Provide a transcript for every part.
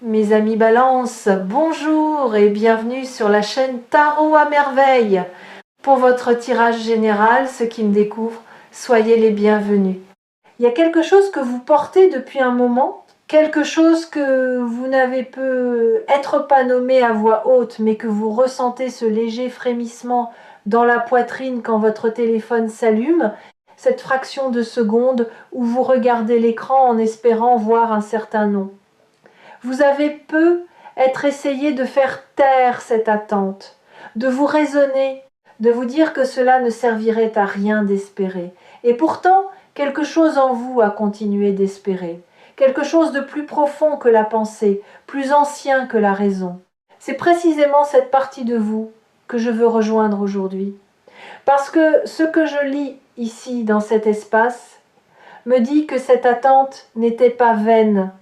Mes amis Balance, bonjour et bienvenue sur la chaîne Tarot à merveille. Pour votre tirage général, ceux qui me découvrent, soyez les bienvenus. Il y a quelque chose que vous portez depuis un moment, quelque chose que vous n'avez peut-être pas nommé à voix haute, mais que vous ressentez ce léger frémissement dans la poitrine quand votre téléphone s'allume, cette fraction de seconde où vous regardez l'écran en espérant voir un certain nom. Vous avez peut-être essayé de faire taire cette attente, de vous raisonner, de vous dire que cela ne servirait à rien d'espérer. Et pourtant, quelque chose en vous a continué d'espérer, quelque chose de plus profond que la pensée, plus ancien que la raison. C'est précisément cette partie de vous que je veux rejoindre aujourd'hui. Parce que ce que je lis ici dans cet espace me dit que cette attente n'était pas vaine.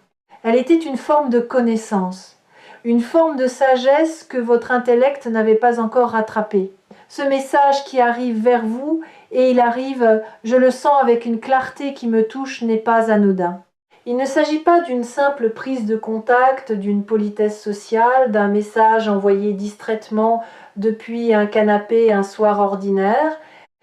Elle était une forme de connaissance, une forme de sagesse que votre intellect n'avait pas encore rattrapée. Ce message qui arrive vers vous, et il arrive, je le sens avec une clarté qui me touche, n'est pas anodin. Il ne s'agit pas d'une simple prise de contact, d'une politesse sociale, d'un message envoyé distraitement depuis un canapé un soir ordinaire.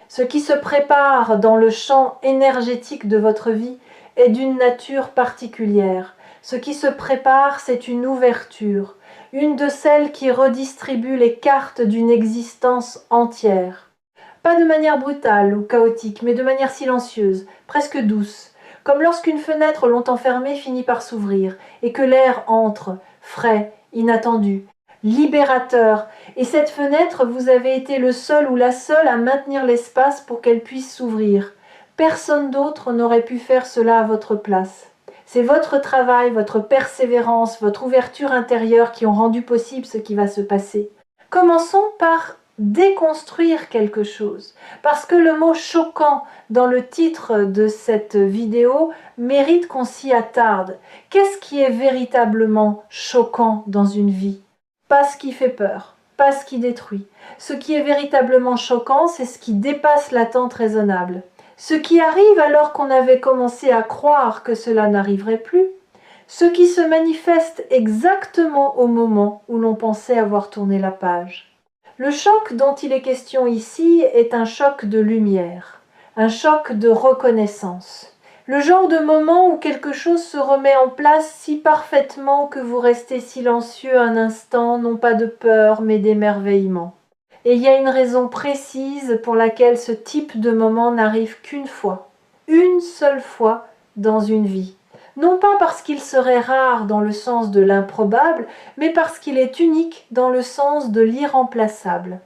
Ce qui se prépare dans le champ énergétique de votre vie est d'une nature particulière. Ce qui se prépare, c'est une ouverture, une de celles qui redistribuent les cartes d'une existence entière. Pas de manière brutale ou chaotique, mais de manière silencieuse, presque douce, comme lorsqu'une fenêtre longtemps fermée finit par s'ouvrir, et que l'air entre, frais, inattendu, libérateur, et cette fenêtre, vous avez été le seul ou la seule à maintenir l'espace pour qu'elle puisse s'ouvrir. Personne d'autre n'aurait pu faire cela à votre place. C'est votre travail, votre persévérance, votre ouverture intérieure qui ont rendu possible ce qui va se passer. Commençons par déconstruire quelque chose, parce que le mot choquant dans le titre de cette vidéo mérite qu'on s'y attarde. Qu'est-ce qui est véritablement choquant dans une vie? Pas ce qui fait peur, pas ce qui détruit. Ce qui est véritablement choquant, c'est ce qui dépasse l'attente raisonnable. Ce qui arrive alors qu'on avait commencé à croire que cela n'arriverait plus. Ce qui se manifeste exactement au moment où l'on pensait avoir tourné la page. Le choc dont il est question ici est un choc de lumière, un choc de reconnaissance. Le genre de moment où quelque chose se remet en place si parfaitement que vous restez silencieux un instant, non pas de peur, mais d'émerveillement. Et il y a une raison précise pour laquelle ce type de moment n'arrive qu'une fois, une seule fois dans une vie. Non pas parce qu'il serait rare dans le sens de l'improbable, mais parce qu'il est unique dans le sens de l'irremplaçable.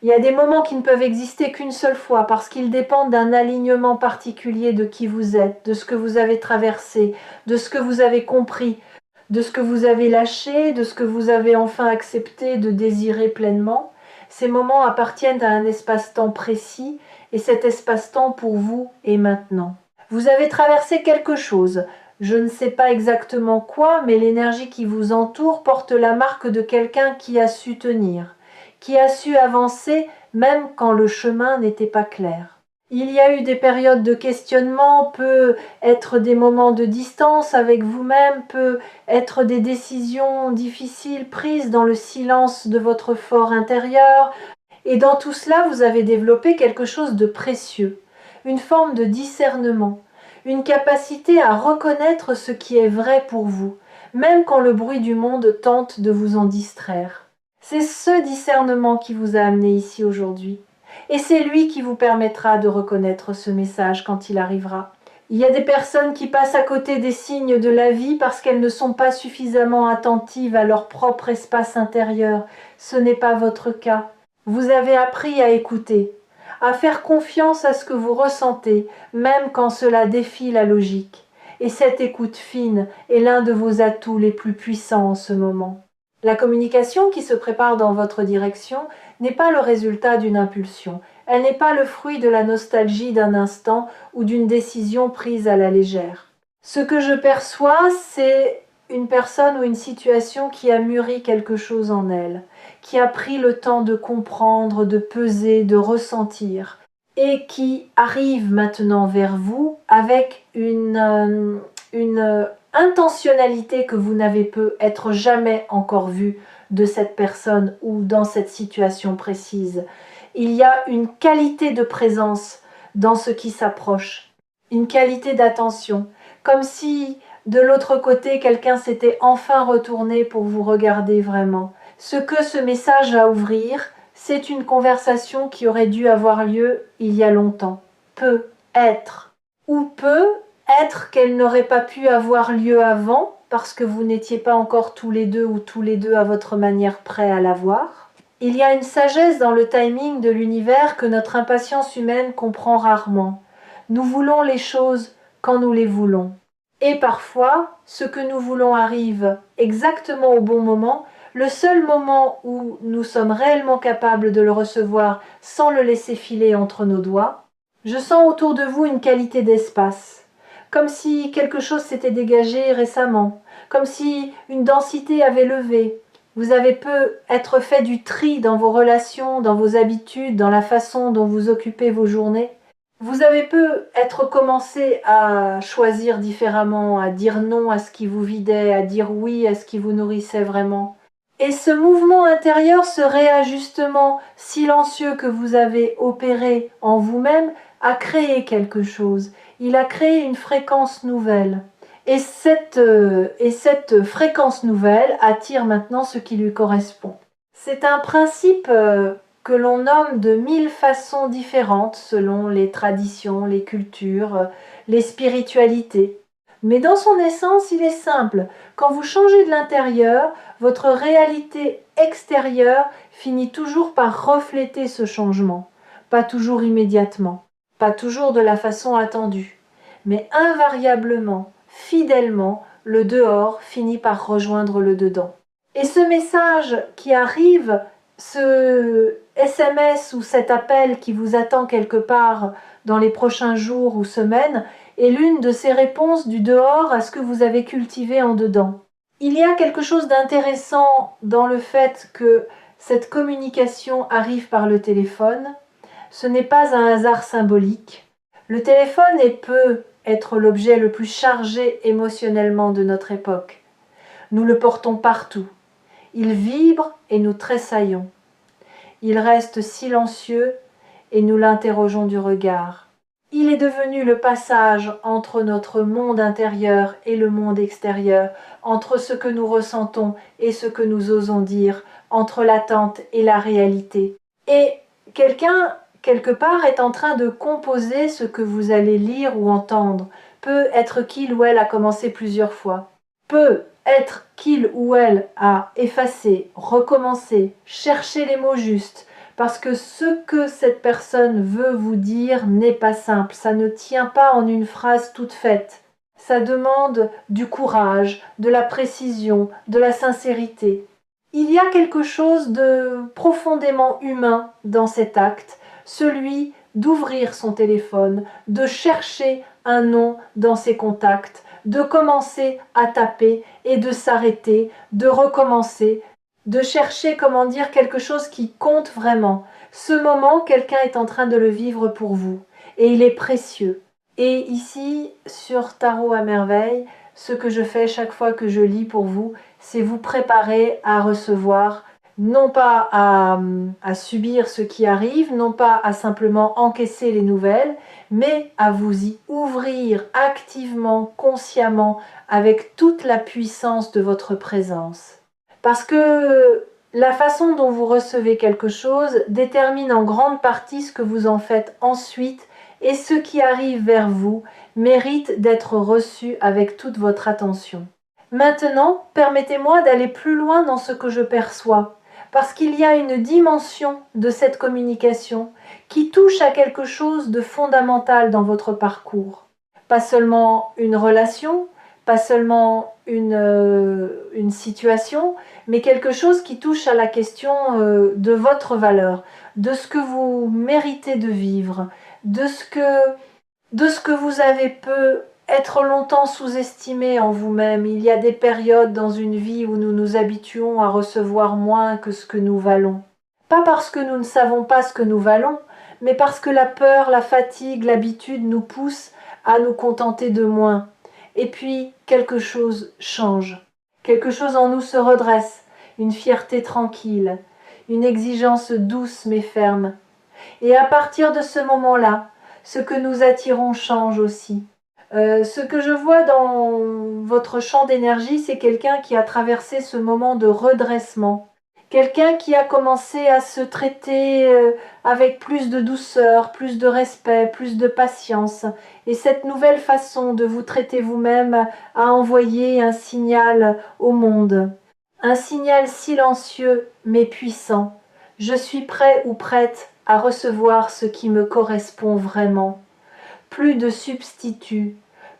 Il y a des moments qui ne peuvent exister qu'une seule fois parce qu'ils dépendent d'un alignement particulier de qui vous êtes, de ce que vous avez traversé, de ce que vous avez compris, de ce que vous avez lâché, de ce que vous avez enfin accepté de désirer pleinement. Ces moments appartiennent à un espace-temps précis et cet espace-temps pour vous est maintenant. Vous avez traversé quelque chose. Je ne sais pas exactement quoi, mais l'énergie qui vous entoure porte la marque de quelqu'un qui a su tenir, qui a su avancer même quand le chemin n'était pas clair. Il y a eu des périodes de questionnement, peut être des moments de distance avec vous-même, peut être des décisions difficiles prises dans le silence de votre fort intérieur. Et dans tout cela, vous avez développé quelque chose de précieux, une forme de discernement, une capacité à reconnaître ce qui est vrai pour vous, même quand le bruit du monde tente de vous en distraire. C'est ce discernement qui vous a amené ici aujourd'hui. Et c'est lui qui vous permettra de reconnaître ce message quand il arrivera. Il y a des personnes qui passent à côté des signes de la vie parce qu'elles ne sont pas suffisamment attentives à leur propre espace intérieur. Ce n'est pas votre cas. Vous avez appris à écouter, à faire confiance à ce que vous ressentez, même quand cela défie la logique. Et cette écoute fine est l'un de vos atouts les plus puissants en ce moment. La communication qui se prépare dans votre direction n'est pas le résultat d'une impulsion. Elle n'est pas le fruit de la nostalgie d'un instant ou d'une décision prise à la légère. Ce que je perçois, c'est une personne ou une situation qui a mûri quelque chose en elle, qui a pris le temps de comprendre, de peser, de ressentir, et qui arrive maintenant vers vous avec une intentionnalité que vous n'avez peut-être jamais encore vue de cette personne ou dans cette situation précise. Il y a une qualité de présence dans ce qui s'approche, une qualité d'attention, comme si de l'autre côté quelqu'un s'était enfin retourné pour vous regarder vraiment. Ce que ce message va ouvrir, c'est une conversation qui aurait dû avoir lieu il y a longtemps. Peut être. Ou peut être qu'elle n'aurait pas pu avoir lieu avant parce que vous n'étiez pas encore tous les deux ou tous les deux à votre manière prêts à l'avoir. Il y a une sagesse dans le timing de l'univers que notre impatience humaine comprend rarement. Nous voulons les choses quand nous les voulons. Et parfois, ce que nous voulons arrive exactement au bon moment, le seul moment où nous sommes réellement capables de le recevoir sans le laisser filer entre nos doigts. Je sens autour de vous une qualité d'espace, comme si quelque chose s'était dégagé récemment, comme si une densité avait levé. Vous avez peut-être fait du tri dans vos relations, dans vos habitudes, dans la façon dont vous occupez vos journées. Vous avez peut-être commencé à choisir différemment, à dire non à ce qui vous vidait, à dire oui à ce qui vous nourrissait vraiment. Et ce mouvement intérieur, ce réajustement silencieux que vous avez opéré en vous-même, a créé quelque chose. Il a créé une fréquence nouvelle. Et cette fréquence nouvelle attire maintenant ce qui lui correspond. C'est un principe que l'on nomme de 1000 façons différentes selon les traditions, les cultures, les spiritualités. Mais dans son essence, il est simple. Quand vous changez de l'intérieur, votre réalité extérieure finit toujours par refléter ce changement. Pas toujours immédiatement, pas toujours de la façon attendue, mais invariablement, fidèlement, le dehors finit par rejoindre le dedans. Et ce message qui arrive, ce SMS ou cet appel qui vous attend quelque part dans les prochains jours ou semaines, est l'une de ces réponses du dehors à ce que vous avez cultivé en dedans. Il y a quelque chose d'intéressant dans le fait que cette communication arrive par le téléphone. Ce n'est pas un hasard symbolique. Le téléphone peut être l'objet le plus chargé émotionnellement de notre époque. Nous le portons partout. Il vibre et nous tressaillons. Il reste silencieux et nous l'interrogeons du regard. Il est devenu le passage entre notre monde intérieur et le monde extérieur, entre ce que nous ressentons et ce que nous osons dire, entre l'attente et la réalité. Et quelqu'un, quelque part, est en train de composer ce que vous allez lire ou entendre. Peut être qu'il ou elle a commencé plusieurs fois. Peut être qu'il ou elle a effacé, recommencé, cherché les mots justes, parce que ce que cette personne veut vous dire n'est pas simple, ça ne tient pas en une phrase toute faite. Ça demande du courage, de la précision, de la sincérité. Il y a quelque chose de profondément humain dans cet acte, celui d'ouvrir son téléphone, de chercher un nom dans ses contacts, de commencer à taper et de s'arrêter, de recommencer, de chercher, comment dire, quelque chose qui compte vraiment. Ce moment, quelqu'un est en train de le vivre pour vous et il est précieux. Et ici, sur Tarot à merveille, ce que je fais chaque fois que je lis pour vous, c'est vous préparer à recevoir, non pas à subir ce qui arrive, non pas à simplement encaisser les nouvelles, mais à vous y ouvrir activement, consciemment, avec toute la puissance de votre présence. Parce que la façon dont vous recevez quelque chose détermine en grande partie ce que vous en faites ensuite, et ce qui arrive vers vous mérite d'être reçu avec toute votre attention. Maintenant, permettez-moi d'aller plus loin dans ce que je perçois, parce qu'il y a une dimension de cette communication qui touche à quelque chose de fondamental dans votre parcours. Pas seulement une relation, pas seulement une situation, mais quelque chose qui touche à la question de votre valeur, de ce que vous méritez de vivre, de ce que vous avez être longtemps sous-estimé en vous-même. Il y a des périodes dans une vie où nous nous habituons à recevoir moins que ce que nous valons. Pas parce que nous ne savons pas ce que nous valons, mais parce que la peur, la fatigue, l'habitude nous poussent à nous contenter de moins. Et puis, quelque chose change. Quelque chose en nous se redresse, une fierté tranquille, une exigence douce mais ferme. Et à partir de ce moment-là, ce que nous attirons change aussi. Ce que je vois dans votre champ d'énergie, c'est quelqu'un qui a traversé ce moment de redressement. Quelqu'un qui a commencé à se traiter avec plus de douceur, plus de respect, plus de patience. Et cette nouvelle façon de vous traiter vous-même a envoyé un signal au monde. Un signal silencieux mais puissant. Je suis prêt ou prête à recevoir ce qui me correspond vraiment. Plus de substituts,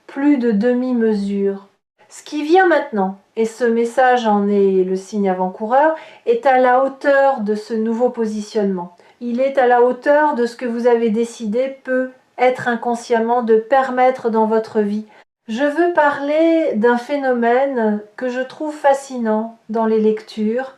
plus de demi-mesures. Ce qui vient maintenant, et ce message en est le signe avant-coureur, est à la hauteur de ce nouveau positionnement. Il est à la hauteur de ce que vous avez décidé peut être inconsciemment de permettre dans votre vie. Je veux parler d'un phénomène que je trouve fascinant dans les lectures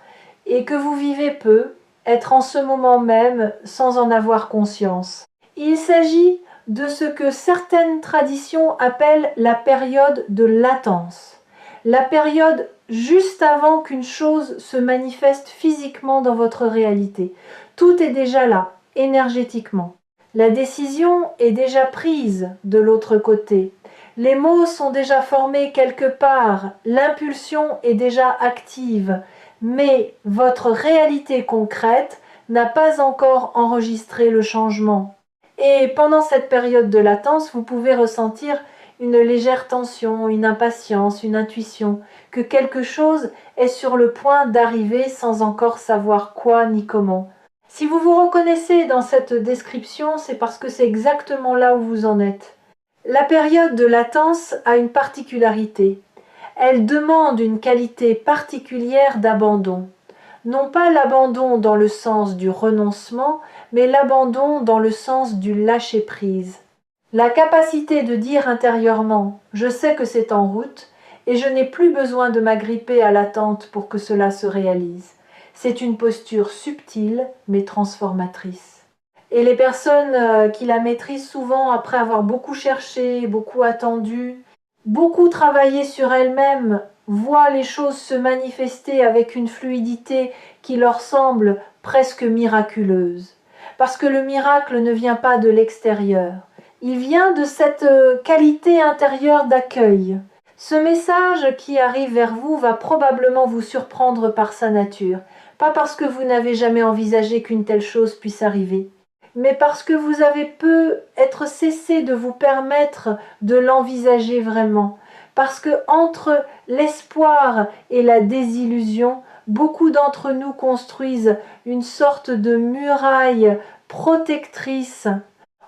et que vous vivez peu, être en ce moment même sans en avoir conscience. Il s'agit de ce que certaines traditions appellent la période de latence. La période juste avant qu'une chose se manifeste physiquement dans votre réalité. Tout est déjà là, énergétiquement. La décision est déjà prise de l'autre côté. Les mots sont déjà formés quelque part, l'impulsion est déjà active, mais votre réalité concrète n'a pas encore enregistré le changement. Et pendant cette période de latence, vous pouvez ressentir une légère tension, une impatience, une intuition, que quelque chose est sur le point d'arriver sans encore savoir quoi ni comment. Si vous vous reconnaissez dans cette description, c'est parce que c'est exactement là où vous en êtes. La période de latence a une particularité. Elle demande une qualité particulière d'abandon. Non pas l'abandon dans le sens du renoncement, mais l'abandon dans le sens du lâcher-prise. La capacité de dire intérieurement « je sais que c'est en route » et je n'ai plus besoin de m'agripper à l'attente pour que cela se réalise. C'est une posture subtile mais transformatrice. Et les personnes qui la maîtrisent souvent après avoir beaucoup cherché, beaucoup attendu, beaucoup travaillé sur elles-mêmes, voient les choses se manifester avec une fluidité qui leur semble presque miraculeuse. Parce que le miracle ne vient pas de l'extérieur. Il vient de cette qualité intérieure d'accueil. Ce message qui arrive vers vous va probablement vous surprendre par sa nature. Pas parce que vous n'avez jamais envisagé qu'une telle chose puisse arriver, mais parce que vous avez peut-être cessé de vous permettre de l'envisager vraiment. Parce que entre l'espoir et la désillusion, beaucoup d'entre nous construisent une sorte de muraille protectrice.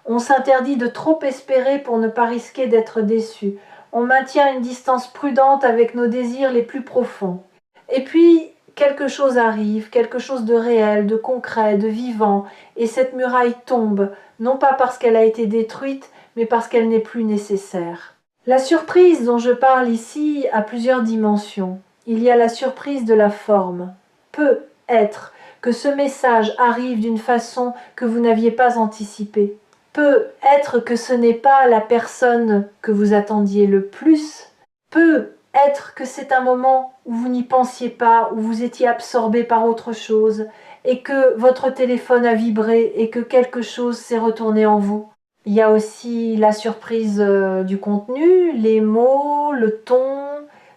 On s'interdit de trop espérer pour ne pas risquer d'être déçu. On maintient une distance prudente avec nos désirs les plus profonds. Et puis, quelque chose arrive, quelque chose de réel, de concret, de vivant, et cette muraille tombe, non pas parce qu'elle a été détruite, mais parce qu'elle n'est plus nécessaire. La surprise dont je parle ici a plusieurs dimensions. Il y a la surprise de la forme. Peut être que ce message arrive d'une façon que vous n'aviez pas anticipée. Peut être que ce n'est pas la personne que vous attendiez le plus. Peut être que c'est un moment où vous n'y pensiez pas, où vous étiez absorbé par autre chose, et que votre téléphone a vibré et que quelque chose s'est retourné en vous. Il y a aussi la surprise du contenu, les mots, le ton,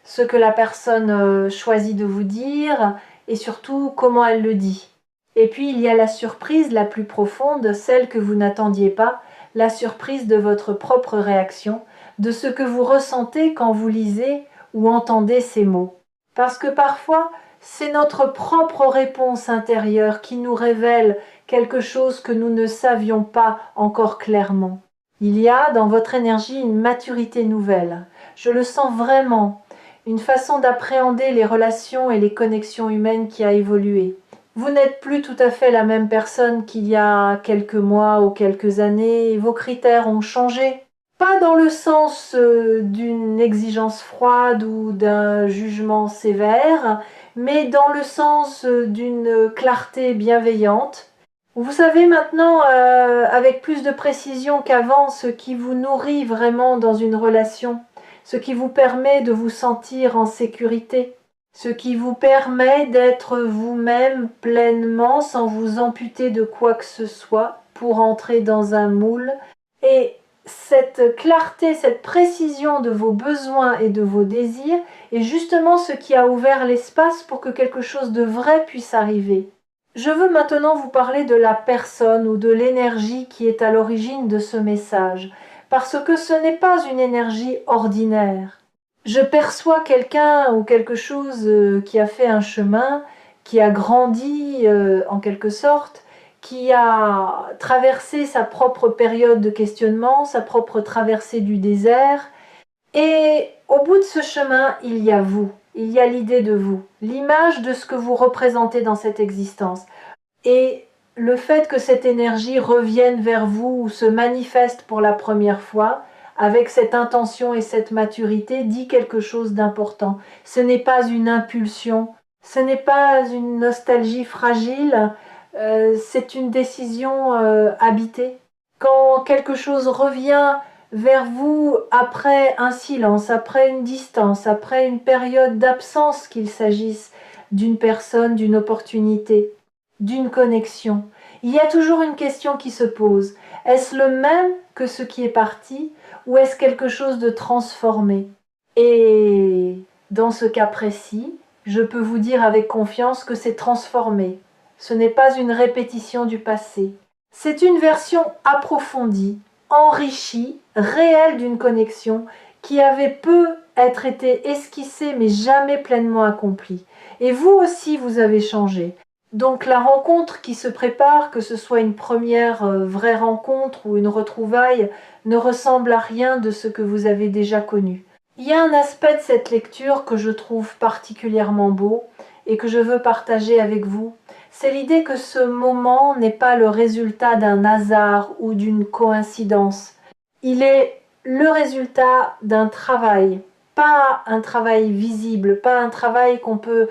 ce que la personne choisit de vous dire, et surtout comment elle le dit. Et puis il y a la surprise la plus profonde, celle que vous n'attendiez pas, la surprise de votre propre réaction, de ce que vous ressentez quand vous lisez ou entendez ces mots. Parce que parfois, c'est notre propre réponse intérieure qui nous révèle quelque chose que nous ne savions pas encore clairement. Il y a dans votre énergie une maturité nouvelle. Je le sens vraiment, une façon d'appréhender les relations et les connexions humaines qui a évolué. Vous n'êtes plus tout à fait la même personne qu'il y a quelques mois ou quelques années, vos critères ont changé. Pas dans le sens d'une exigence froide ou d'un jugement sévère, mais dans le sens d'une clarté bienveillante. Vous savez maintenant, avec plus de précision qu'avant, ce qui vous nourrit vraiment dans une relation. ce qui vous permet de vous sentir en sécurité, ce qui vous permet d'être vous-même pleinement sans vous amputer de quoi que ce soit pour entrer dans un moule. Et cette clarté, cette précision de vos besoins et de vos désirs est justement ce qui a ouvert l'espace pour que quelque chose de vrai puisse arriver. Je veux maintenant vous parler de la personne ou de l'énergie qui est à l'origine de ce message, parce que ce n'est pas une énergie ordinaire. Je perçois quelqu'un ou quelque chose qui a fait un chemin, qui a grandi en quelque sorte, qui a traversé sa propre période de questionnement, sa propre traversée du désert. Et au bout de ce chemin, il y a vous, il y a l'idée de vous, l'image de ce que vous représentez dans cette existence. Et le fait que cette énergie revienne vers vous ou se manifeste pour la première fois, avec cette intention et cette maturité, dit quelque chose d'important. Ce n'est pas une impulsion, ce n'est pas une nostalgie fragile, c'est une décision habitée. Quand quelque chose revient vers vous après un silence, après une distance, après une période d'absence, qu'il s'agisse d'une personne, d'une opportunité, d'une connexion, il y a toujours une question qui se pose. Est-ce le même que ce qui est parti ou est-ce quelque chose de transformé? Et dans ce cas précis, je peux vous dire avec confiance que c'est transformé. Ce n'est pas une répétition du passé. C'est une version approfondie, enrichie, réelle d'une connexion qui avait peu être été esquissée mais jamais pleinement accomplie. Et vous aussi, vous avez changé. Donc la rencontre qui se prépare, que ce soit une première vraie rencontre ou une retrouvaille, ne ressemble à rien de ce que vous avez déjà connu. Il y a un aspect de cette lecture que je trouve particulièrement beau et que je veux partager avec vous. C'est l'idée que ce moment n'est pas le résultat d'un hasard ou d'une coïncidence. Il est le résultat d'un travail, pas un travail visible, pas un travail qu'on peut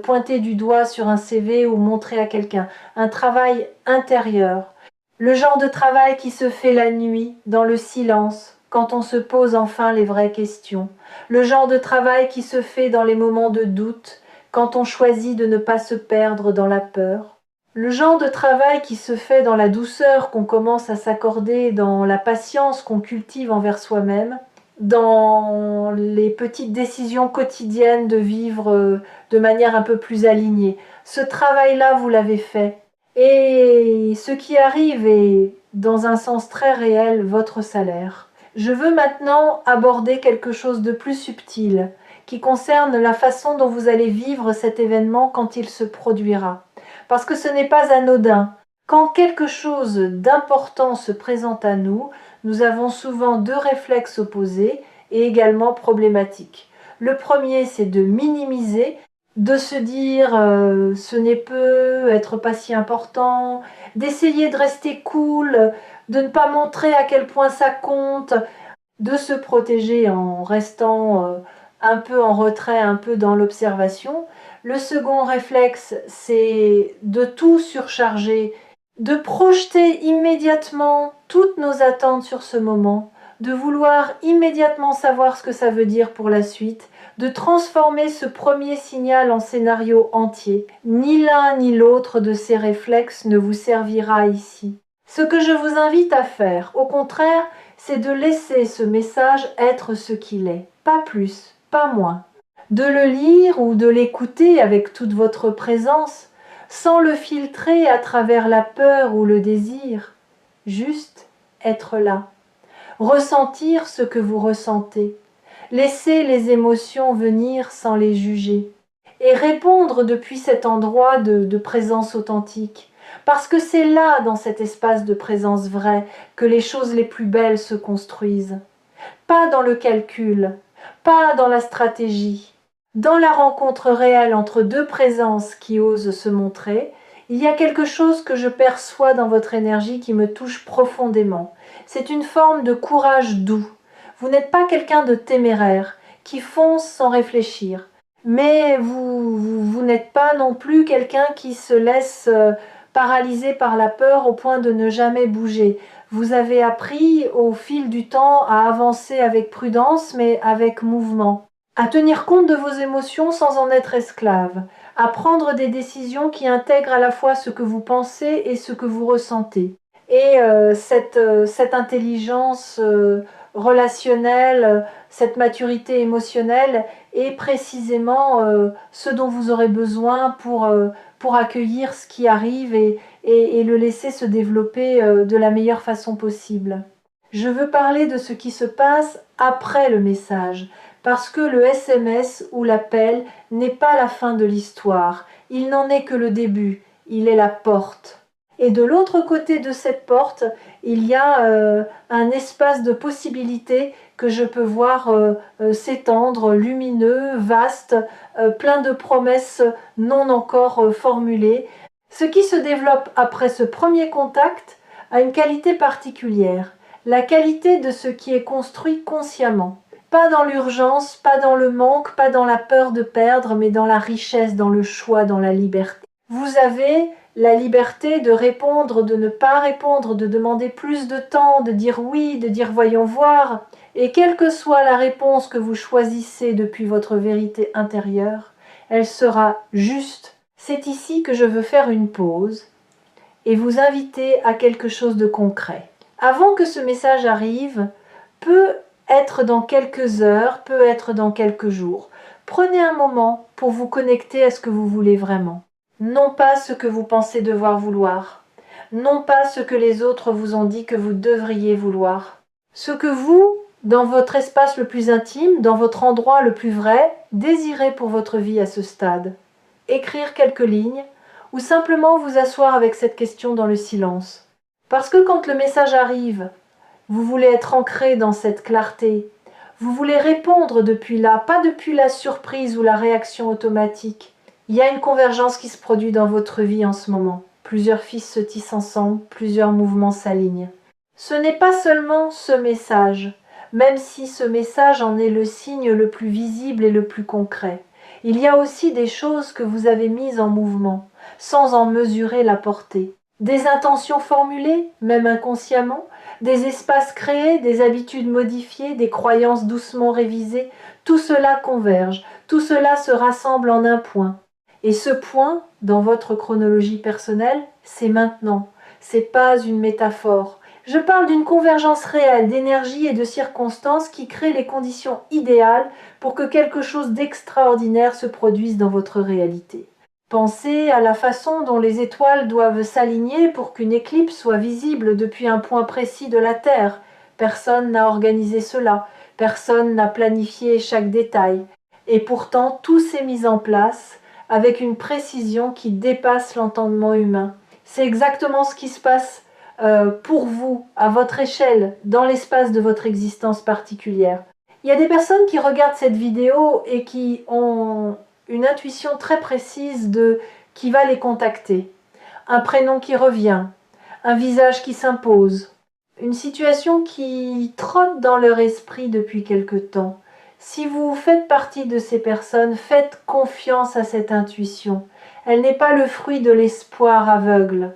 pointer du doigt sur un CV ou montrer à quelqu'un, un travail intérieur. Le genre de travail qui se fait la nuit, dans le silence, quand on se pose enfin les vraies questions. Le genre de travail qui se fait dans les moments de doute, quand on choisit de ne pas se perdre dans la peur. Le genre de travail qui se fait dans la douceur qu'on commence à s'accorder, dans la patience qu'on cultive envers soi-même, dans les petites décisions quotidiennes de vivre de manière un peu plus alignée. Ce travail-là, vous l'avez fait. Et ce qui arrive est, dans un sens très réel, votre salaire. Je veux maintenant aborder quelque chose de plus subtil, qui concerne la façon dont vous allez vivre cet événement quand il se produira. Parce que ce n'est pas anodin. Quand quelque chose d'important se présente à nous, nous avons souvent deux réflexes opposés et également problématiques. Le premier, c'est de minimiser, de se dire ce n'est peut être pas si important, d'essayer de rester cool, de ne pas montrer à quel point ça compte, de se protéger en restant un peu en retrait, un peu dans l'observation. Le second réflexe, c'est de tout surcharger, de projeter immédiatement toutes nos attentes sur ce moment, de vouloir immédiatement savoir ce que ça veut dire pour la suite, de transformer ce premier signal en scénario entier. Ni l'un ni l'autre de ces réflexes ne vous servira ici. Ce que je vous invite à faire, au contraire, c'est de laisser ce message être ce qu'il est, pas plus, pas moins. De le lire ou de l'écouter avec toute votre présence, sans le filtrer à travers la peur ou le désir, juste être là, ressentir ce que vous ressentez, laisser les émotions venir sans les juger, et répondre depuis cet endroit de présence authentique. Parce que c'est là, dans cet espace de présence vraie, que les choses les plus belles se construisent. Pas dans le calcul, pas dans la stratégie. Dans la rencontre réelle entre deux présences qui osent se montrer, il y a quelque chose que je perçois dans votre énergie qui me touche profondément. C'est une forme de courage doux. Vous n'êtes pas quelqu'un de téméraire, qui fonce sans réfléchir. Mais vous n'êtes pas non plus quelqu'un qui se laisse paralyser par la peur au point de ne jamais bouger. Vous avez appris au fil du temps à avancer avec prudence mais avec mouvement, à tenir compte de vos émotions sans en être esclave, à prendre des décisions qui intègrent à la fois ce que vous pensez et ce que vous ressentez. Et cette intelligence relationnelle, cette maturité émotionnelle est précisément ce dont vous aurez besoin pour accueillir ce qui arrive et le laisser se développer de la meilleure façon possible. Je veux parler de ce qui se passe après le message, parce que le SMS ou l'appel n'est pas la fin de l'histoire, il n'en est que le début, il est la porte. Et de l'autre côté de cette porte, il y a un espace de possibilités que je peux voir s'étendre, lumineux, vaste, plein de promesses non encore formulées. Ce qui se développe après ce premier contact a une qualité particulière, la qualité de ce qui est construit consciemment. Pas dans l'urgence, pas dans le manque, pas dans la peur de perdre, mais dans la richesse, dans le choix, dans la liberté. Vous avez la liberté de répondre, de ne pas répondre, de demander plus de temps, de dire oui, de dire voyons voir. Et quelle que soit la réponse que vous choisissez depuis votre vérité intérieure, elle sera juste. C'est ici que je veux faire une pause et vous inviter à quelque chose de concret. Avant que ce message arrive, peut être dans quelques heures, peut être dans quelques jours. Prenez un moment pour vous connecter à ce que vous voulez vraiment. Non pas ce que vous pensez devoir vouloir, non pas ce que les autres vous ont dit que vous devriez vouloir. Ce que vous, dans votre espace le plus intime, dans votre endroit le plus vrai, désirez pour votre vie à ce stade. Écrire quelques lignes, ou simplement vous asseoir avec cette question dans le silence. Parce que quand le message arrive, vous voulez être ancré dans cette clarté, vous voulez répondre depuis là, pas depuis la surprise ou la réaction automatique. Il y a une convergence qui se produit dans votre vie en ce moment. Plusieurs fils se tissent ensemble, plusieurs mouvements s'alignent. Ce n'est pas seulement ce message, même si ce message en est le signe le plus visible et le plus concret. Il y a aussi des choses que vous avez mises en mouvement, sans en mesurer la portée. Des intentions formulées, même inconsciemment, des espaces créés, des habitudes modifiées, des croyances doucement révisées, tout cela converge, tout cela se rassemble en un point. Et ce point, dans votre chronologie personnelle, c'est maintenant. C'est pas une métaphore. Je parle d'une convergence réelle d'énergie et de circonstances qui crée les conditions idéales pour que quelque chose d'extraordinaire se produise dans votre réalité. Pensez à la façon dont les étoiles doivent s'aligner pour qu'une éclipse soit visible depuis un point précis de la Terre. Personne n'a organisé cela, personne n'a planifié chaque détail. Et pourtant, tout s'est mis en place avec une précision qui dépasse l'entendement humain. C'est exactement ce qui se passe pour vous, à votre échelle, dans l'espace de votre existence particulière. Il y a des personnes qui regardent cette vidéo et qui ont une intuition très précise de qui va les contacter. Un prénom qui revient, un visage qui s'impose, une situation qui trotte dans leur esprit depuis quelque temps. Si vous faites partie de ces personnes, faites confiance à cette intuition. Elle n'est pas le fruit de l'espoir aveugle.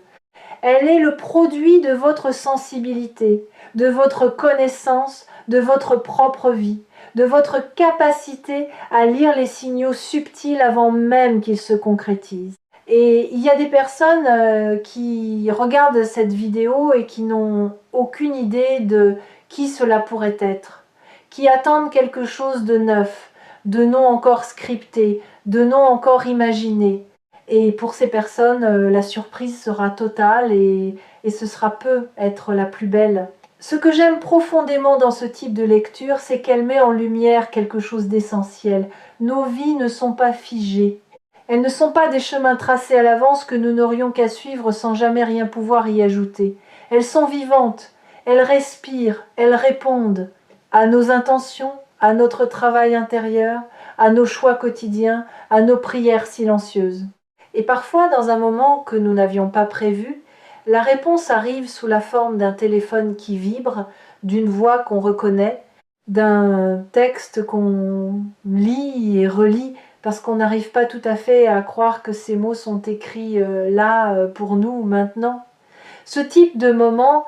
Elle est le produit de votre sensibilité, de votre connaissance, de votre propre vie, de votre capacité à lire les signaux subtils avant même qu'ils se concrétisent. Et il y a des personnes qui regardent cette vidéo et qui n'ont aucune idée de qui cela pourrait être, qui attendent quelque chose de neuf, de non encore scripté, de non encore imaginé. Et pour ces personnes, la surprise sera totale et ce sera peut être la plus belle. Ce que j'aime profondément dans ce type de lecture, c'est qu'elle met en lumière quelque chose d'essentiel. Nos vies ne sont pas figées. Elles ne sont pas des chemins tracés à l'avance que nous n'aurions qu'à suivre sans jamais rien pouvoir y ajouter. Elles sont vivantes, elles respirent, elles répondent à nos intentions, à notre travail intérieur, à nos choix quotidiens, à nos prières silencieuses. Et parfois, dans un moment que nous n'avions pas prévu, la réponse arrive sous la forme d'un téléphone qui vibre, d'une voix qu'on reconnaît, d'un texte qu'on lit et relit parce qu'on n'arrive pas tout à fait à croire que ces mots sont écrits là pour nous maintenant. Ce type de moment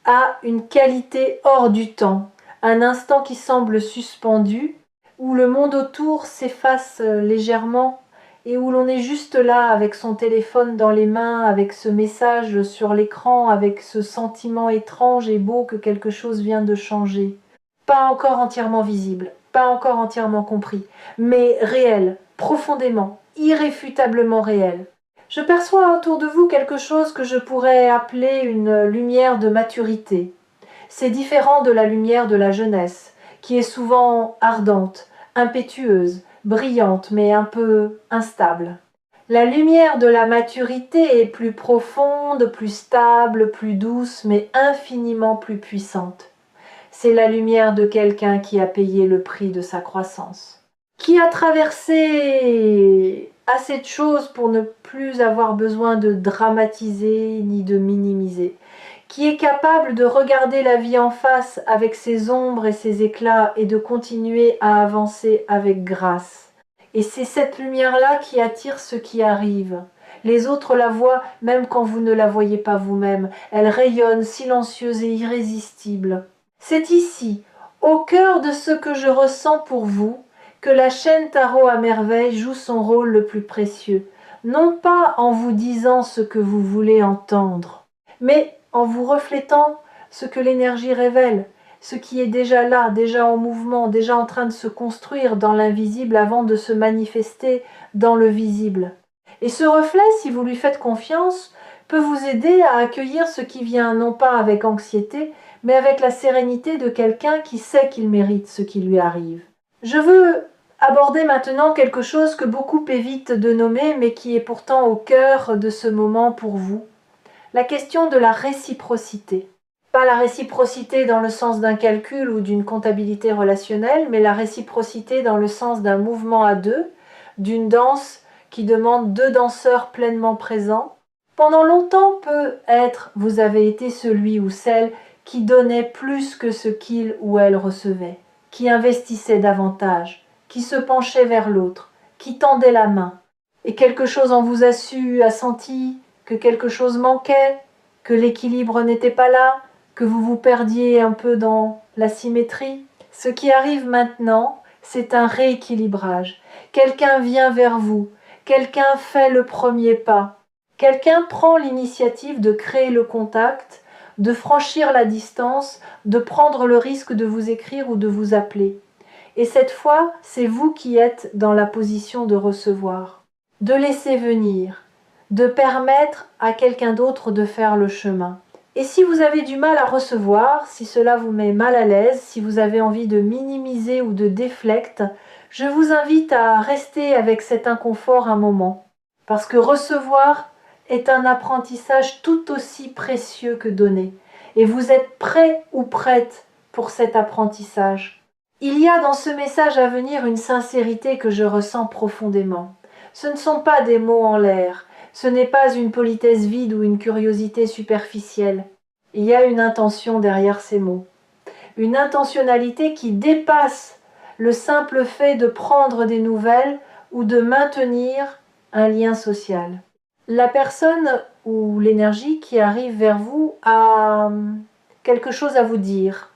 a une qualité hors du temps, un instant qui semble suspendu, où le monde autour s'efface légèrement et où l'on est juste là avec son téléphone dans les mains, avec ce message sur l'écran, avec ce sentiment étrange et beau que quelque chose vient de changer. Pas encore entièrement visible, pas encore entièrement compris, mais réel, profondément, irréfutablement réel. Je perçois autour de vous quelque chose que je pourrais appeler une lumière de maturité. C'est différent de la lumière de la jeunesse, qui est souvent ardente, impétueuse, brillante, mais un peu instable. La lumière de la maturité est plus profonde, plus stable, plus douce, mais infiniment plus puissante. C'est la lumière de quelqu'un qui a payé le prix de sa croissance, qui a traversé assez de choses pour ne plus avoir besoin de dramatiser ni de minimiser, qui est capable de regarder la vie en face avec ses ombres et ses éclats et de continuer à avancer avec grâce. Et c'est cette lumière-là qui attire ce qui arrive. Les autres la voient même quand vous ne la voyez pas vous-même. Elle rayonne silencieuse et irrésistible. C'est ici, au cœur de ce que je ressens pour vous, que la chaîne Tarot à merveille joue son rôle le plus précieux. Non pas en vous disant ce que vous voulez entendre, mais en vous reflétant ce que l'énergie révèle, ce qui est déjà là, déjà en mouvement, déjà en train de se construire dans l'invisible avant de se manifester dans le visible. Et ce reflet, si vous lui faites confiance, peut vous aider à accueillir ce qui vient non pas avec anxiété, mais avec la sérénité de quelqu'un qui sait qu'il mérite ce qui lui arrive. Je veux aborder maintenant quelque chose que beaucoup évitent de nommer, mais qui est pourtant au cœur de ce moment pour vous. La question de la réciprocité. Pas la réciprocité dans le sens d'un calcul ou d'une comptabilité relationnelle, mais la réciprocité dans le sens d'un mouvement à deux, d'une danse qui demande deux danseurs pleinement présents. Pendant longtemps peut être, vous avez été celui ou celle qui donnait plus que ce qu'il ou elle recevait, qui investissait davantage, qui se penchait vers l'autre, qui tendait la main. Et quelque chose en vous a senti que quelque chose manquait, que l'équilibre n'était pas là, que vous vous perdiez un peu dans la symétrie. Ce qui arrive maintenant, c'est un rééquilibrage. Quelqu'un vient vers vous, quelqu'un fait le premier pas, quelqu'un prend l'initiative de créer le contact, de franchir la distance, de prendre le risque de vous écrire ou de vous appeler. Et cette fois, c'est vous qui êtes dans la position de recevoir, de laisser venir, de permettre à quelqu'un d'autre de faire le chemin. Et si vous avez du mal à recevoir, si cela vous met mal à l'aise, si vous avez envie de minimiser ou de déflecte, je vous invite à rester avec cet inconfort un moment. Parce que recevoir est un apprentissage tout aussi précieux que donner. Et vous êtes prêt ou prête pour cet apprentissage. Il y a dans ce message à venir une sincérité que je ressens profondément. Ce ne sont pas des mots en l'air, ce n'est pas une politesse vide ou une curiosité superficielle. Il y a une intention derrière ces mots. Une intentionnalité qui dépasse le simple fait de prendre des nouvelles ou de maintenir un lien social. La personne ou l'énergie qui arrive vers vous a quelque chose à vous dire,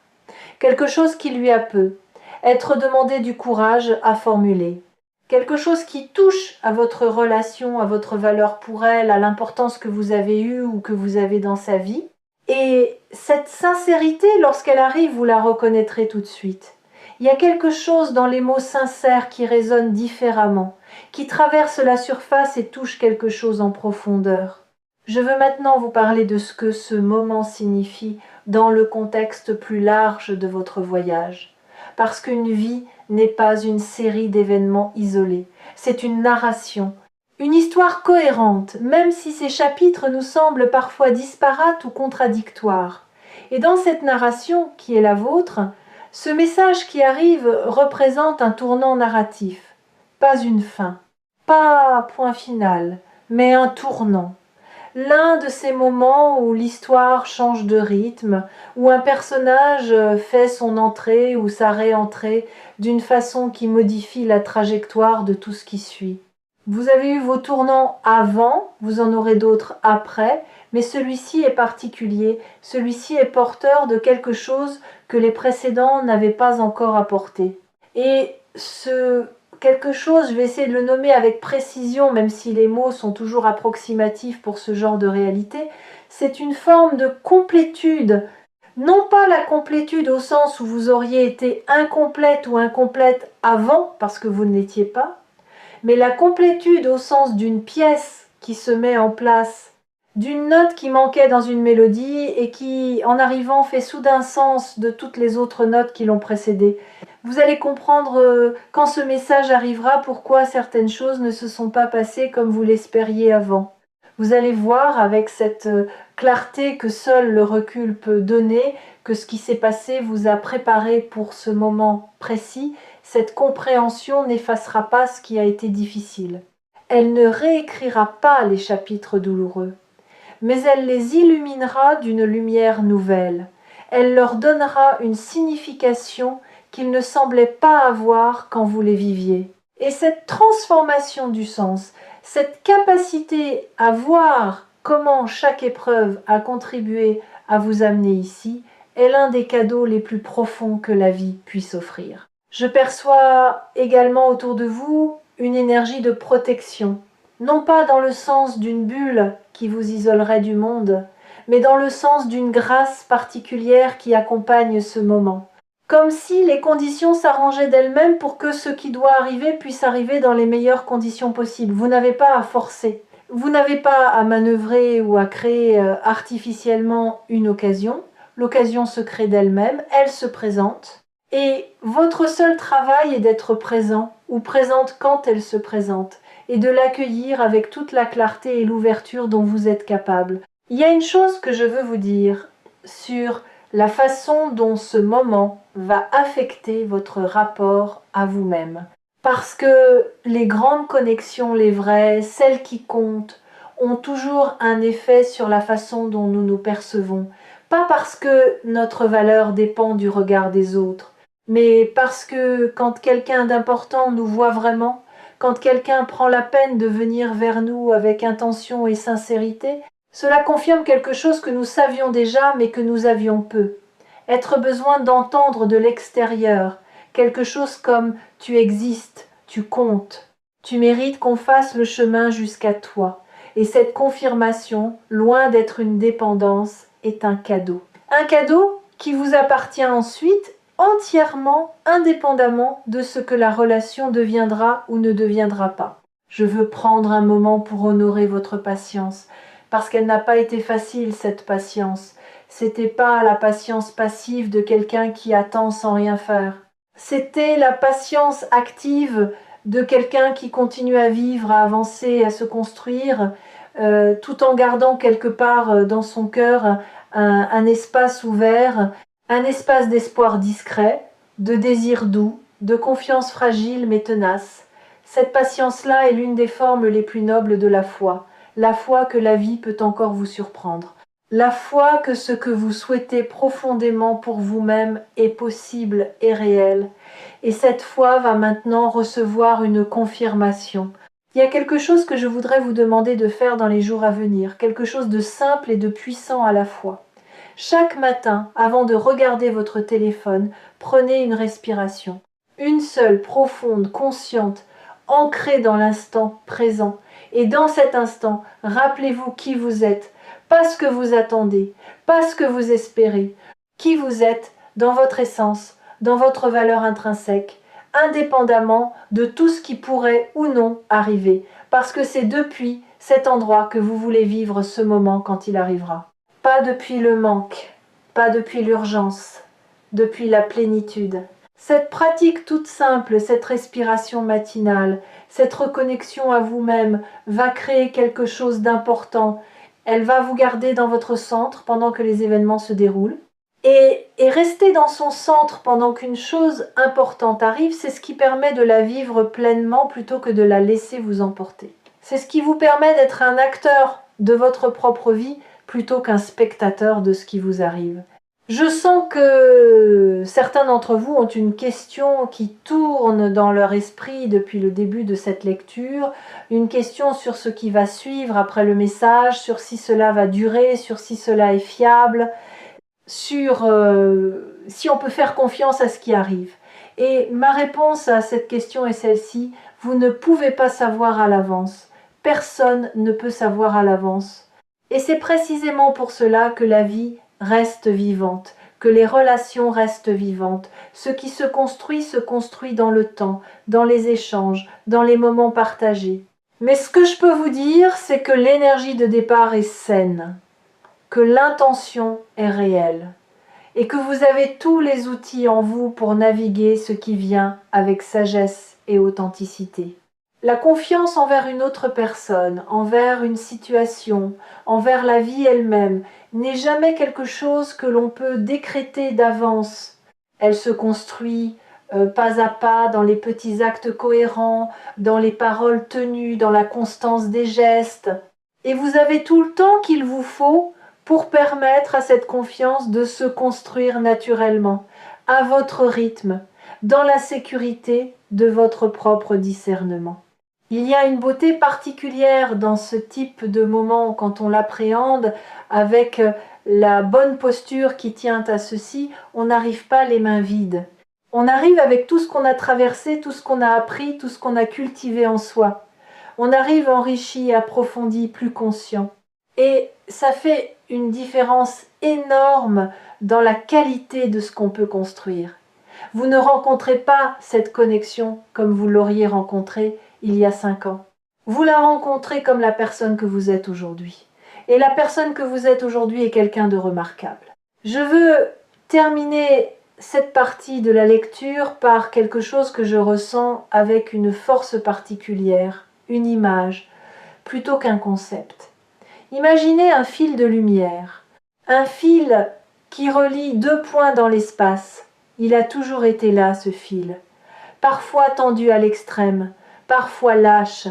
quelque chose qui lui a peu, être demandé du courage à formuler, quelque chose qui touche à votre relation, à votre valeur pour elle, à l'importance que vous avez eue ou que vous avez dans sa vie. Et cette sincérité, lorsqu'elle arrive, vous la reconnaîtrez tout de suite. Il y a quelque chose dans les mots sincères qui résonnent différemment, qui traverse la surface et touche quelque chose en profondeur. Je veux maintenant vous parler de ce que ce moment signifie dans le contexte plus large de votre voyage. Parce qu'une vie n'est pas une série d'événements isolés, c'est une narration, une histoire cohérente, même si ces chapitres nous semblent parfois disparates ou contradictoires. Et dans cette narration, qui est la vôtre, ce message qui arrive représente un tournant narratif, pas une fin, pas un point final, mais un tournant. L'un de ces moments où l'histoire change de rythme, où un personnage fait son entrée ou sa réentrée d'une façon qui modifie la trajectoire de tout ce qui suit. Vous avez eu vos tournants avant, vous en aurez d'autres après, mais celui-ci est particulier, celui-ci est porteur de quelque chose que les précédents n'avaient pas encore apporté. Et ce quelque chose, je vais essayer de le nommer avec précision, même si les mots sont toujours approximatifs pour ce genre de réalité, c'est une forme de complétude. Non pas la complétude au sens où vous auriez été incomplète ou incomplète avant, parce que vous ne l'étiez pas, mais la complétude au sens d'une pièce qui se met en place, d'une note qui manquait dans une mélodie et qui, en arrivant, fait soudain sens de toutes les autres notes qui l'ont précédée. Vous allez comprendre quand ce message arrivera pourquoi certaines choses ne se sont pas passées comme vous l'espériez avant. Vous allez voir avec cette clarté que seul le recul peut donner que ce qui s'est passé vous a préparé pour ce moment précis. Cette compréhension n'effacera pas ce qui a été difficile. Elle ne réécrira pas les chapitres douloureux, mais elle les illuminera d'une lumière nouvelle. Elle leur donnera une signification qu'ils ne semblaient pas avoir quand vous les viviez. Et cette transformation du sens, cette capacité à voir comment chaque épreuve a contribué à vous amener ici, est l'un des cadeaux les plus profonds que la vie puisse offrir. Je perçois également autour de vous une énergie de protection, non pas dans le sens d'une bulle qui vous isolerait du monde, mais dans le sens d'une grâce particulière qui accompagne ce moment. Comme si les conditions s'arrangeaient d'elles-mêmes pour que ce qui doit arriver puisse arriver dans les meilleures conditions possibles. Vous n'avez pas à forcer. Vous n'avez pas à manœuvrer ou à créer artificiellement une occasion. L'occasion se crée d'elle-même, elle se présente. Et votre seul travail est d'être présent, ou présente quand elle se présente, et de l'accueillir avec toute la clarté et l'ouverture dont vous êtes capable. Il y a une chose que je veux vous dire sur la façon dont ce moment va affecter votre rapport à vous-même. Parce que les grandes connexions, les vraies, celles qui comptent, ont toujours un effet sur la façon dont nous nous percevons. Pas parce que notre valeur dépend du regard des autres, mais parce que quand quelqu'un d'important nous voit vraiment, quand quelqu'un prend la peine de venir vers nous avec intention et sincérité, cela confirme quelque chose que nous savions déjà mais que nous avions peu. Être besoin d'entendre de l'extérieur, quelque chose comme « tu existes, tu comptes, tu mérites qu'on fasse le chemin jusqu'à toi ». Et cette confirmation, loin d'être une dépendance, est un cadeau. Un cadeau qui vous appartient ensuite entièrement, indépendamment de ce que la relation deviendra ou ne deviendra pas. Je veux prendre un moment pour honorer votre patience, parce qu'elle n'a pas été facile, cette patience. C'était pas la patience passive de quelqu'un qui attend sans rien faire. C'était la patience active de quelqu'un qui continue à vivre, à avancer, à se construire, tout en gardant quelque part dans son cœur un espace ouvert, un espace d'espoir discret, de désir doux, de confiance fragile mais tenace. Cette patience-là est l'une des formes les plus nobles de la foi que la vie peut encore vous surprendre. La foi que ce que vous souhaitez profondément pour vous-même est possible et réel. Et cette foi va maintenant recevoir une confirmation. Il y a quelque chose que je voudrais vous demander de faire dans les jours à venir, quelque chose de simple et de puissant à la fois. Chaque matin, avant de regarder votre téléphone, prenez une respiration. Une seule, profonde, consciente, ancrée dans l'instant présent. Et dans cet instant, rappelez-vous qui vous êtes, pas ce que vous attendez, pas ce que vous espérez, qui vous êtes dans votre essence, dans votre valeur intrinsèque, indépendamment de tout ce qui pourrait ou non arriver, parce que c'est depuis cet endroit que vous voulez vivre ce moment quand il arrivera. Pas depuis le manque, pas depuis l'urgence, depuis la plénitude. Cette pratique toute simple, cette respiration matinale, cette reconnexion à vous-même va créer quelque chose d'important. Elle va vous garder dans votre centre pendant que les événements se déroulent. Et rester dans son centre pendant qu'une chose importante arrive, c'est ce qui permet de la vivre pleinement plutôt que de la laisser vous emporter. C'est ce qui vous permet d'être un acteur de votre propre vie plutôt qu'un spectateur de ce qui vous arrive. Je sens que certains d'entre vous ont une question qui tourne dans leur esprit depuis le début de cette lecture, une question sur ce qui va suivre après le message, sur si cela va durer, sur si cela est fiable, sur si on peut faire confiance à ce qui arrive. Et ma réponse à cette question est celle-ci: vous ne pouvez pas savoir à l'avance. Personne ne peut savoir à l'avance. Et c'est précisément pour cela que la vie reste vivante, que les relations restent vivantes. Ce qui se construit dans le temps, dans les échanges, dans les moments partagés. Mais ce que je peux vous dire, c'est que l'énergie de départ est saine, que l'intention est réelle et que vous avez tous les outils en vous pour naviguer ce qui vient avec sagesse et authenticité. La confiance envers une autre personne, envers une situation, envers la vie elle-même, n'est jamais quelque chose que l'on peut décréter d'avance. Elle se construit pas à pas dans les petits actes cohérents, dans les paroles tenues, dans la constance des gestes. Et vous avez tout le temps qu'il vous faut pour permettre à cette confiance de se construire naturellement, à votre rythme, dans la sécurité de votre propre discernement. Il y a une beauté particulière dans ce type de moment quand on l'appréhende avec la bonne posture qui tient à ceci. On n'arrive pas les mains vides. On arrive avec tout ce qu'on a traversé, tout ce qu'on a appris, tout ce qu'on a cultivé en soi. On arrive enrichi, approfondi, plus conscient. Et ça fait une différence énorme dans la qualité de ce qu'on peut construire. Vous ne rencontrez pas cette connexion comme vous l'auriez rencontrée il y a 5 ans. Vous la rencontrez comme la personne que vous êtes aujourd'hui. Et la personne que vous êtes aujourd'hui est quelqu'un de remarquable. Je veux terminer cette partie de la lecture par quelque chose que je ressens avec une force particulière, une image, plutôt qu'un concept. Imaginez un fil de lumière, un fil qui relie 2 points dans l'espace. Il a toujours été là, ce fil. Parfois tendu à l'extrême, parfois lâche,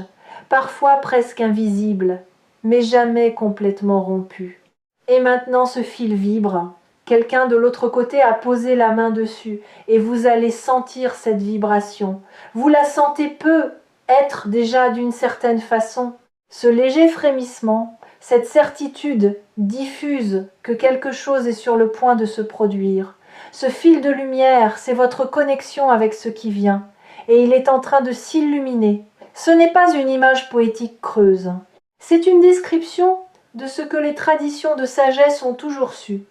parfois presque invisible, mais jamais complètement rompu. Et maintenant ce fil vibre. Quelqu'un de l'autre côté a posé la main dessus, et vous allez sentir cette vibration. Vous la sentez peu être déjà d'une certaine façon. Ce léger frémissement, cette certitude diffuse que quelque chose est sur le point de se produire. Ce fil de lumière, c'est votre connexion avec ce qui vient, et il est en train de s'illuminer. Ce n'est pas une image poétique creuse. C'est une description de ce que les traditions de sagesse ont toujours su.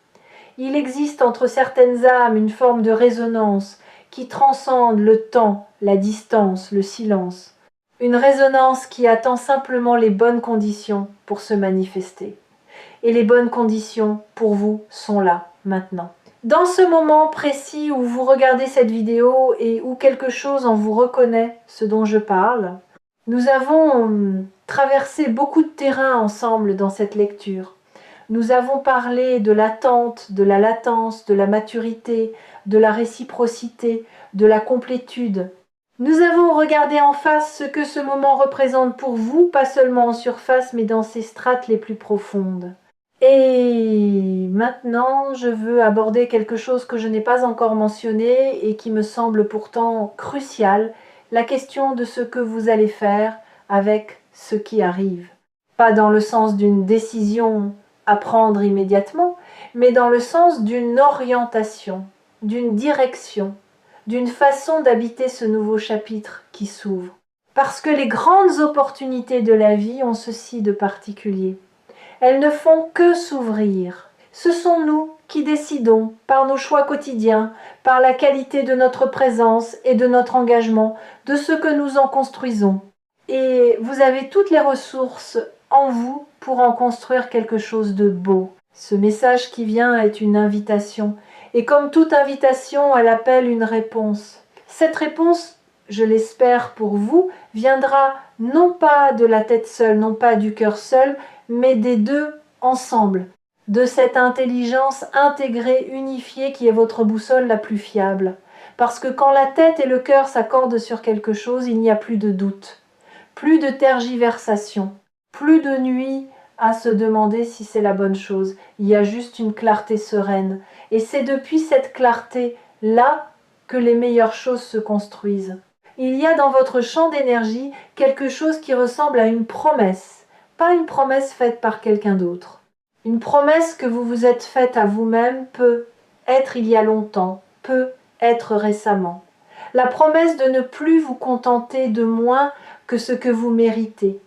Il existe entre certaines âmes une forme de résonance qui transcende le temps, la distance, le silence. Une résonance qui attend simplement les bonnes conditions pour se manifester. Et les bonnes conditions pour vous sont là, maintenant. Dans ce moment précis où vous regardez cette vidéo et où quelque chose en vous reconnaît ce dont je parle, nous avons traversé beaucoup de terrain ensemble dans cette lecture. Nous avons parlé de l'attente, de la latence, de la maturité, de la réciprocité, de la complétude. Nous avons regardé en face ce que ce moment représente pour vous, pas seulement en surface, mais dans ses strates les plus profondes. Et maintenant, je veux aborder quelque chose que je n'ai pas encore mentionné et qui me semble pourtant crucial, la question de ce que vous allez faire avec ce qui arrive. Pas dans le sens d'une décision à prendre immédiatement, mais dans le sens d'une orientation, d'une direction, d'une façon d'habiter ce nouveau chapitre qui s'ouvre. Parce que les grandes opportunités de la vie ont ceci de particulier. Elles ne font que s'ouvrir. Ce sont nous qui décidons, par nos choix quotidiens, par la qualité de notre présence et de notre engagement, de ce que nous en construisons. Et vous avez toutes les ressources en vous pour en construire quelque chose de beau. Ce message qui vient est une invitation. Et comme toute invitation, elle appelle une réponse. Cette réponse, je l'espère pour vous, viendra non pas de la tête seule, non pas du cœur seul, mais des deux ensemble. De cette intelligence intégrée, unifiée qui est votre boussole la plus fiable. Parce que quand la tête et le cœur s'accordent sur quelque chose, il n'y a plus de doute. Plus de tergiversation, plus de nuit à se demander si c'est la bonne chose. Il y a juste une clarté sereine. Et c'est depuis cette clarté-là que les meilleures choses se construisent. Il y a dans votre champ d'énergie quelque chose qui ressemble à une promesse, pas une promesse faite par quelqu'un d'autre. Une promesse que vous vous êtes faite à vous-même peut être il y a longtemps, peut être récemment. La promesse de ne plus vous contenter de moins que ce que vous méritez,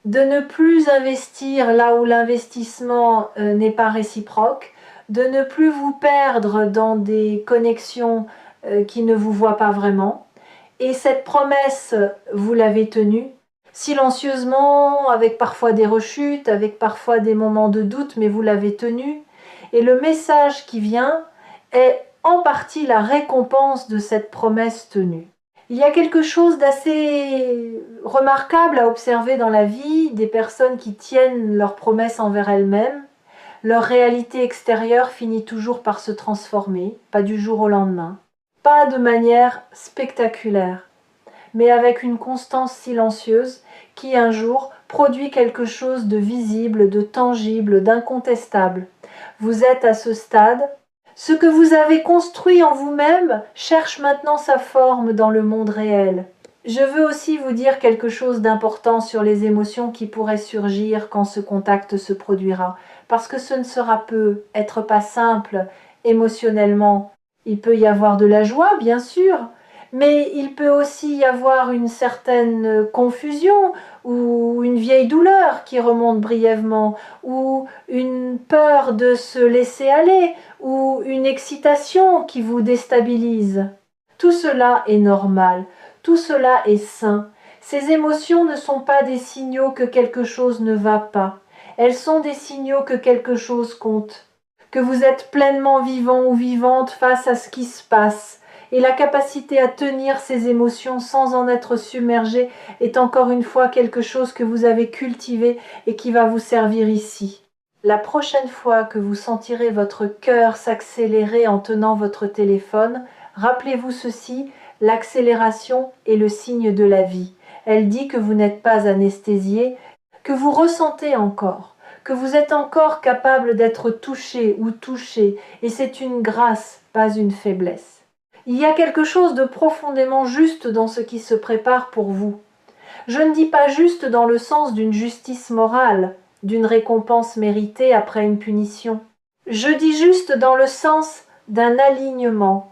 de ne plus investir là où l'investissement n'est pas réciproque, de ne plus vous perdre dans des connexions qui ne vous voient pas vraiment. Et cette promesse, vous l'avez tenue, silencieusement, avec parfois des rechutes, avec parfois des moments de doute, mais vous l'avez tenue. Et le message qui vient est en partie la récompense de cette promesse tenue. Il y a quelque chose d'assez remarquable à observer dans la vie des personnes qui tiennent leurs promesses envers elles-mêmes. Leur réalité extérieure finit toujours par se transformer, pas du jour au lendemain, pas de manière spectaculaire, mais avec une constance silencieuse qui un jour produit quelque chose de visible, de tangible, d'incontestable. Vous êtes à ce stade. Ce que vous avez construit en vous-même cherche maintenant sa forme dans le monde réel. Je veux aussi vous dire quelque chose d'important sur les émotions qui pourraient surgir quand ce contact se produira, parce que ce ne sera peut-être pas simple émotionnellement. Il peut y avoir de la joie, bien sûr, mais il peut aussi y avoir une certaine confusion ou une vieille douleur qui remonte brièvement, ou une peur de se laisser aller, ou une excitation qui vous déstabilise. Tout cela est normal, tout cela est sain. Ces émotions ne sont pas des signaux que quelque chose ne va pas. Elles sont des signaux que quelque chose compte, que vous êtes pleinement vivant ou vivante face à ce qui se passe. Et la capacité à tenir ces émotions sans en être submergé est encore une fois quelque chose que vous avez cultivé et qui va vous servir ici. La prochaine fois que vous sentirez votre cœur s'accélérer en tenant votre téléphone, rappelez-vous ceci, l'accélération est le signe de la vie. Elle dit que vous n'êtes pas anesthésié, que vous ressentez encore, que vous êtes encore capable d'être touché ou touché, et c'est une grâce, pas une faiblesse. Il y a quelque chose de profondément juste dans ce qui se prépare pour vous. Je ne dis pas juste dans le sens d'une justice morale, d'une récompense méritée après une punition. Je dis juste dans le sens d'un alignement,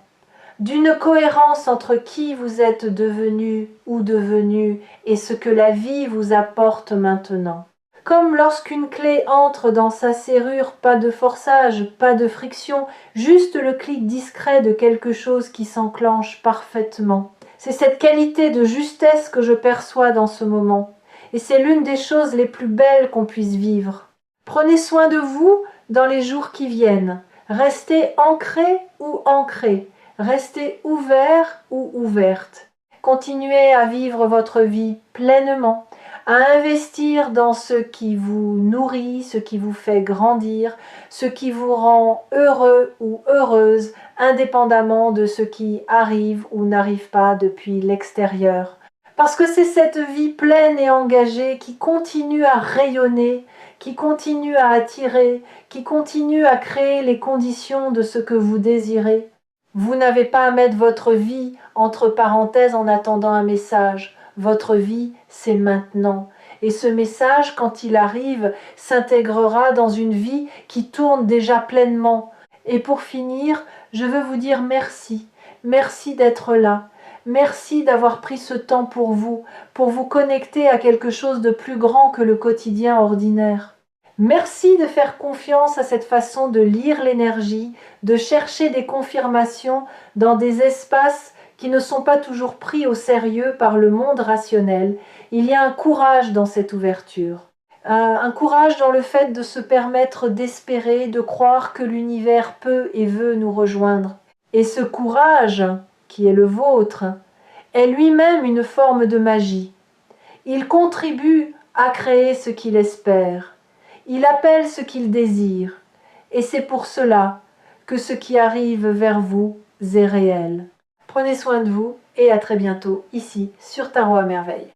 d'une cohérence entre qui vous êtes devenu ou devenu et ce que la vie vous apporte maintenant. Comme lorsqu'une clé entre dans sa serrure, pas de forçage, pas de friction, juste le clic discret de quelque chose qui s'enclenche parfaitement. C'est cette qualité de justesse que je perçois dans ce moment, et c'est l'une des choses les plus belles qu'on puisse vivre. Prenez soin de vous dans les jours qui viennent. Restez ancré ou ancré. Restez ouvert ou ouverte. Continuez à vivre votre vie pleinement, à investir dans ce qui vous nourrit, ce qui vous fait grandir, ce qui vous rend heureux ou heureuse, indépendamment de ce qui arrive ou n'arrive pas depuis l'extérieur. Parce que c'est cette vie pleine et engagée qui continue à rayonner, qui continue à attirer, qui continue à créer les conditions de ce que vous désirez. Vous n'avez pas à mettre votre vie entre parenthèses en attendant un message. Votre vie, c'est maintenant. Et ce message, quand il arrive, s'intégrera dans une vie qui tourne déjà pleinement. Et pour finir, je veux vous dire merci. Merci d'être là. Merci d'avoir pris ce temps pour vous connecter à quelque chose de plus grand que le quotidien ordinaire. Merci de faire confiance à cette façon de lire l'énergie, de chercher des confirmations dans des espaces qui ne sont pas toujours pris au sérieux par le monde rationnel. Il y a un courage dans cette ouverture, un courage dans le fait de se permettre d'espérer, de croire que l'univers peut et veut nous rejoindre. Et ce courage, qui est le vôtre, est lui-même une forme de magie. Il contribue à créer ce qu'il espère. Il appelle ce qu'il désire. Et c'est pour cela que ce qui arrive vers vous est réel. Prenez soin de vous et à très bientôt ici sur Tarot à Merveille.